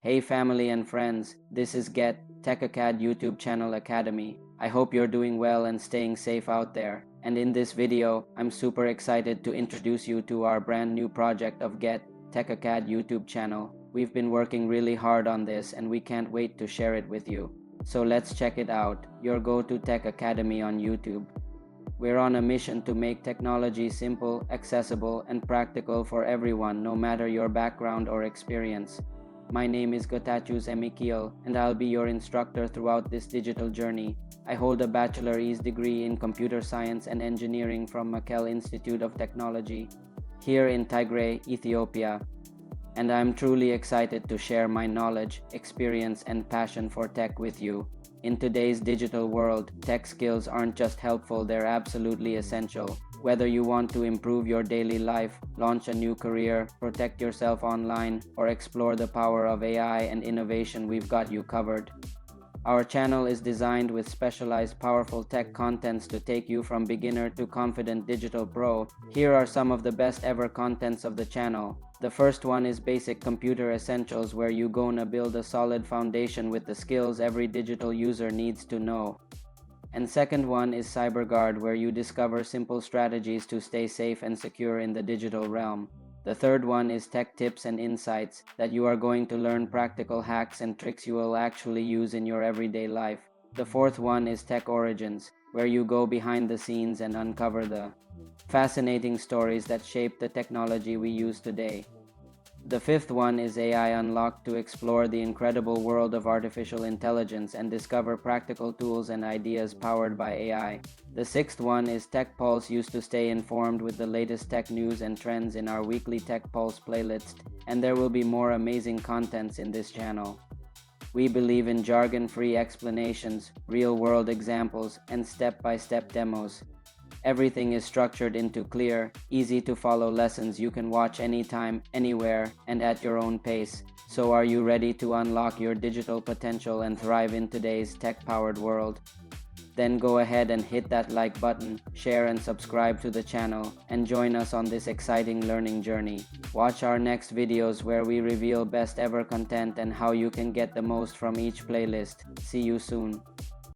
Hey family and friends, this is Get.TechAcad YouTube channel Academy. I hope you're doing well and staying safe out there. And in this video, I'm super excited to introduce you to our brand new project of Get.TechAcad YouTube channel. We've been working really hard on this and we can't wait to share it with you. So let's check it out, your go-to tech academy on YouTube. We're on a mission to make technology simple, accessible, and practical for everyone, no matter your background or experience. My name is Getachew Zemicheal, and I'll be your instructor throughout this digital journey. I hold a bachelor's degree in computer science and engineering from Mekelle Institute of Technology, here in Tigray, Ethiopia. And I'm truly excited to share my knowledge, experience, and passion for tech with you. In today's digital world, tech skills aren't just helpful, they're absolutely essential. Whether you want to improve your daily life, launch a new career, protect yourself online, or explore the power of AI and innovation, we've got you covered. Our channel is designed with specialized powerful tech contents to take you from beginner to confident digital pro. Here are some of the best ever contents of the channel. The first one is Basic Computer Essentials, where you gonna build a solid foundation with the skills every digital user needs to know. And second one is CyberGuard, where you discover simple strategies to stay safe and secure in the digital realm. The third one is Tech Tips and Insights, that you are going to learn practical hacks and tricks you will actually use in your everyday life. The fourth one is Tech Origins, where you go behind the scenes and uncover the fascinating stories that shape the technology we use today. The fifth one is AI Unlocked, to explore the incredible world of artificial intelligence and discover practical tools and ideas powered by AI. The sixth one is Tech Pulse, used to stay informed with the latest tech news and trends in our weekly Tech Pulse playlist, and there will be more amazing contents in this channel. We believe in jargon-free explanations, real-world examples, and step-by-step demos. Everything is structured into clear, easy-to-follow lessons you can watch anytime, anywhere, and at your own pace. So are you ready to unlock your digital potential and thrive in today's tech-powered world? Then go ahead and hit that like button, share and subscribe to the channel, and join us on this exciting learning journey. Watch our next videos where we reveal best ever content and how you can get the most from each playlist. See you soon.